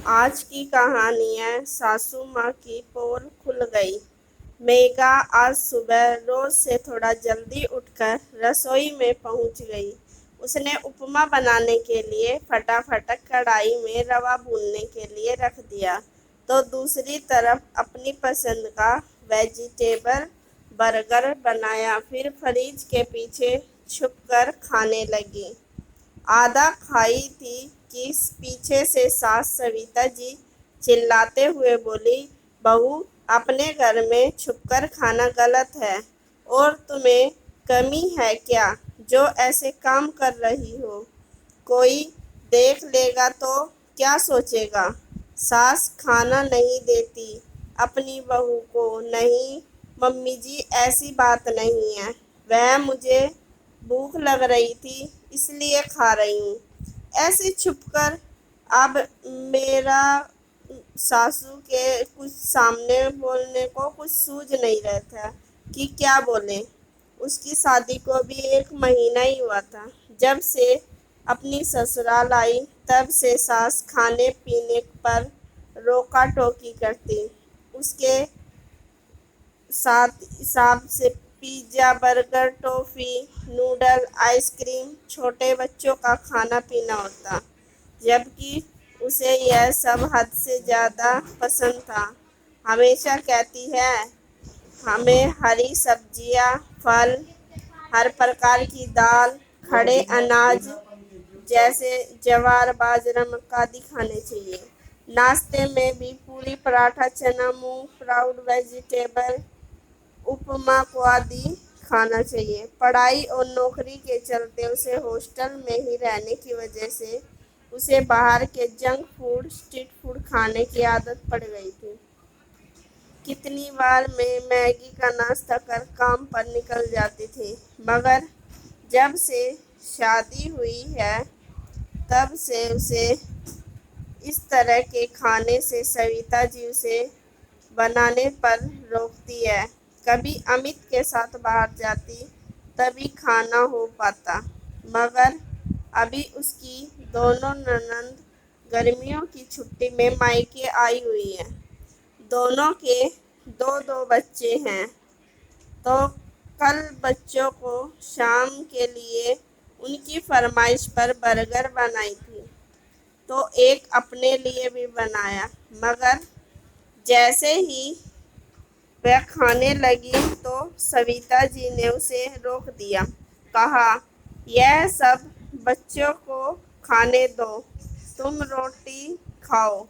आज की कहानी है सासू माँ की पोल खुल गई। मेघा आज सुबह रोज से थोड़ा जल्दी उठकर रसोई में पहुंच गई। उसने उपमा बनाने के लिए फटाफट कढ़ाई में रवा भूनने के लिए रख दिया, तो दूसरी तरफ अपनी पसंद का वेजिटेबल बर्गर बनाया। फिर फ्रिज के पीछे छुपकर खाने लगी। आधा खाई थी कि पीछे से सास सविता जी चिल्लाते हुए बोली, बहू, अपने घर में छुपकर खाना गलत है। और तुम्हें कमी है क्या जो ऐसे काम कर रही हो? कोई देख लेगा तो क्या सोचेगा? सास खाना नहीं देती अपनी बहू को। नहीं मम्मी जी, ऐसी बात नहीं है। वह मुझे भूख लग रही थी इसलिए खा रही हूँ। ऐसे छुपकर अब मेरा सासू के कुछ सामने बोलने को कुछ सूझ नहीं रहा था कि क्या बोले। उसकी शादी को भी 1 महीना ही हुआ था जब से अपनी ससुराल आई। तब से सास खाने पीने पर रोका टोकी करती। उसके साथ हिसाब से pizza, burger, toffee, noodle, ice cream, छोटे बच्चों का खाना पीना होता, जबकि उसे यह सब हद से ज़्यादा पसंद था। हमेशा कहती है, हमें हरी सब्जियां, फल, हर प्रकार की दाल, खड़े अनाज जैसे ज्वार, बाजरा, मक्का आदि खाने चाहिए। नाश्ते में भी पूरी, पराठा, चना, मूंग, स्प्राउट, वेजिटेबल, उपमा को आदि खाना चाहिए। पढ़ाई और नौकरी के चलते उसे हॉस्टल में ही रहने की वजह से उसे बाहर के जंक फूड, स्ट्रीट फूड खाने की आदत पड़ गई थी। कितनी बार मैं मैगी का नाश्ता कर काम पर निकल जाती थी, मगर जब से शादी हुई है तब से उसे इस तरह के खाने से सविता जी उसे बनाने पर रोकती है। कभी अमित के साथ बाहर जाती तभी खाना हो पाता, मगर अभी उसकी दोनों ननंद गर्मियों की छुट्टी में मायके आई हुई हैं। दोनों के दो दो बच्चे हैं, तो कल बच्चों को शाम के लिए उनकी फरमाइश पर बर्गर बनाई थी, तो एक अपने लिए भी बनाया। मगर जैसे ही वह खाने लगी तो सविता जी ने उसे रोक दिया। कहा, यह सब बच्चों को खाने दो, तुम रोटी खाओ।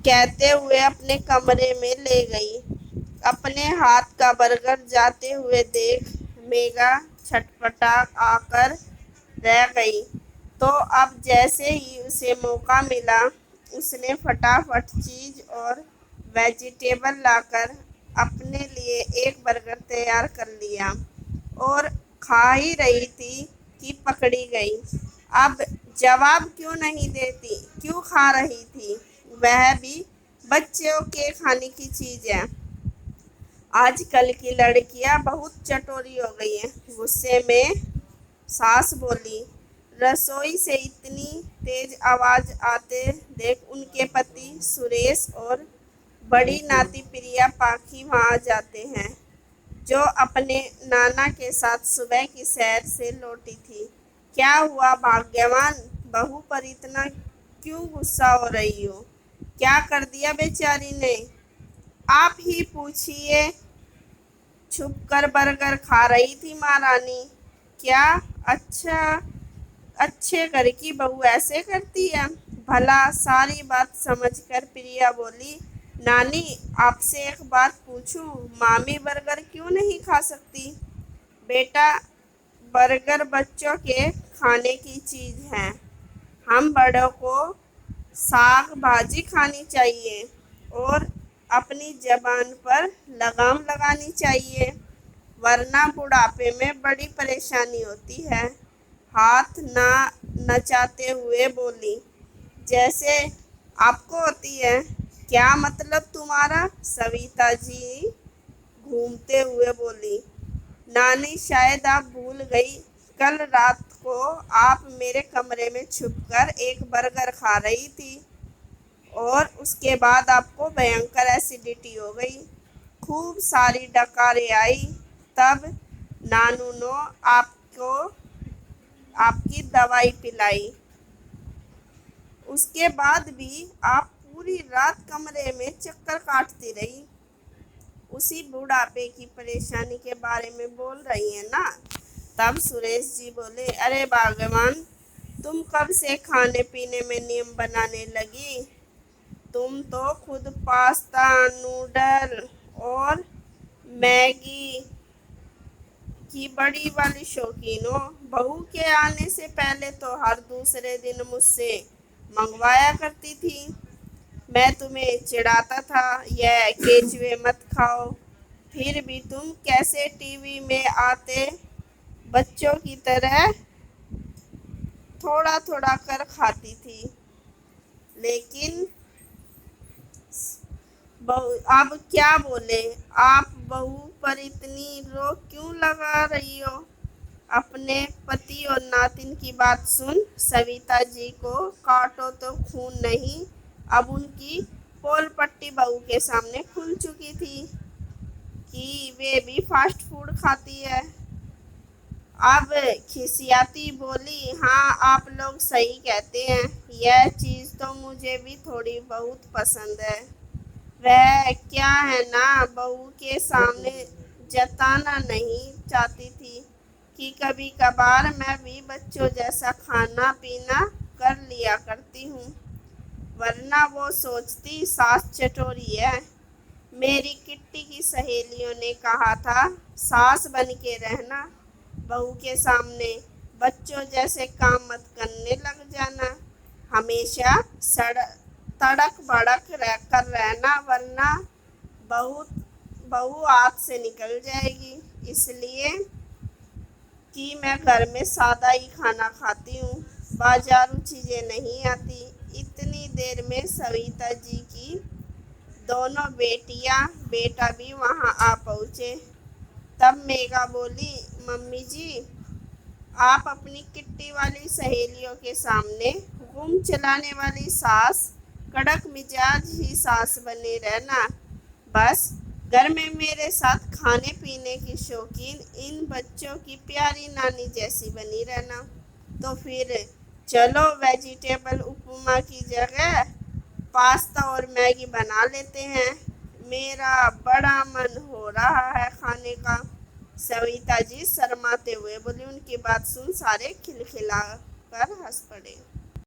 कहते हुए अपने कमरे में ले गई। अपने हाथ का बर्गर जाते हुए देख मेघा छटपटा आकर रह गई। तो अब जैसे ही उसे मौका मिला, उसने फटाफट चीज़ और वेजिटेबल लाकर अपने लिए एक बर्गर तैयार कर लिया और खा ही रही थी कि पकड़ी गई। अब जवाब क्यों नहीं देती, क्यों खा रही थी? वह भी बच्चों के खाने की चीज़ है। आजकल की लड़कियां बहुत चटोरी हो गई हैं। गुस्से में सास बोली। रसोई से इतनी तेज आवाज आते देख उनके पति सुरेश और बड़ी नाती प्रिया पाखी वहां आ जाते हैं, जो अपने नाना के साथ सुबह की सैर से लौटी थी। क्या हुआ भाग्यवान, बहू पर इतना क्यों गुस्सा हो रही हो? क्या कर दिया बेचारी ने? आप ही पूछिए। छुप कर बर्गर खा रही थी महारानी। क्या? अच्छा, अच्छे घर की बहू ऐसे करती है? भला सारी बात समझकर प्रिया बोली, नानी, आपसे एक बात पूछूं, मामी बर्गर क्यों नहीं खा सकती? बेटा, बर्गर बच्चों के खाने की चीज है। हम बड़ों को साग भाजी खानी चाहिए और अपनी जबान पर लगाम लगानी चाहिए, वरना बुढ़ापे में बड़ी परेशानी होती है। हाथ ना नचाते हुए बोली, जैसे आपको होती है। क्या मतलब तुम्हारा? सविता जी घूमते हुए बोली, नानी, शायद आप भूल गई, कल रात को आप मेरे कमरे में छुपकर एक बर्गर खा रही थी। اور اس کے بعد آپ کو بھینکر ایسیڈیٹی ہو گئی، خوب ساری ڈکاریں آئی۔ تب نانو نے آپ کی دوائی پلائی۔ اس کے بعد بھی آپ پوری رات کمرے میں چکر کاٹتی رہی۔ اسی بڑھاپے کی پریشانی کے بارے میں بول رہی ہیں نا؟ تب سریش جی بولے، ارے بھگوان، تم کب سے کھانے پینے میں نیم بنانے لگی؟ تم تو خود پاستا، نوڈل اور میگی کی بڑی والی شوقین ہو۔ بہو کے آنے سے پہلے تو ہر دوسرے دن مجھ سے منگوایا کرتی تھی۔ میں تمہیں چڑھاتا تھا، یہ کیچوے مت کھاؤ، پھر بھی تم کیسے ٹی وی میں آتے بچوں کی طرح تھوڑا تھوڑا کر کھاتی تھی۔ لیکن اب کیا بولے؟ آپ بہو پر اتنی روک کیوں لگا رہی ہو؟ اپنے پتی اور ناتن کی بات سن۔ سویتا جی کو کاٹو تو خون نہیں۔ اب ان کی پول پٹی بہو کے سامنے کھل چکی تھی کہ وہ بھی فاسٹ فوڈ کھاتی ہے۔ اب کھسیاتی بولی، ہاں آپ لوگ صحیح کہتے ہیں، یہ چیز تو مجھے بھی تھوڑی بہت پسند ہے۔ وہ کیا ہے نا، بہو کے سامنے جتانا نہیں چاہتی تھی کہ کبھی کبھار میں بھی بچوں جیسا کھانا پینا کر لیا کرتی ہوں، ورنہ وہ سوچتی ساس چٹوری ہے۔ میری کٹی کی سہیلیوں نے کہا تھا، ساس بن کے رہنا، بہو کے سامنے بچوں جیسے کام مت کرنے لگ جانا، ہمیشہ تڑک بڑک کر رہنا، ورنہ بہو ہاتھ سے نکل جائے گی۔ اس لیے کہ میں گھر میں سادہ ہی کھانا کھاتی ہوں، بازارو چیزیں نہیں آتی۔ اتنی دیر میں سویتا جی کی دونوں بیٹیاں بیٹا بھی وہاں آ پہنچے۔ تب میگا بولی، ممی جی، آپ اپنی کٹی والی سہیلیوں کے سامنے غم چلانے والی ساس، کڑک مزاج ہی ساس بنے رہنا، بس گھر میں میرے ساتھ کھانے پینے کی شوقین ان بچوں کی پیاری نانی جیسی بنی رہنا۔ تو پھر چلو ویجیٹیبل اپما کی جگہ پاستا اور میگی بنا لیتے ہیں، میرا بڑا من ہو رہا ہے کھانے کا۔ سویتا جی شرماتے ہوئے بولی۔ ان کی بات سن سارے کھلکھلا کر ہنس پڑے۔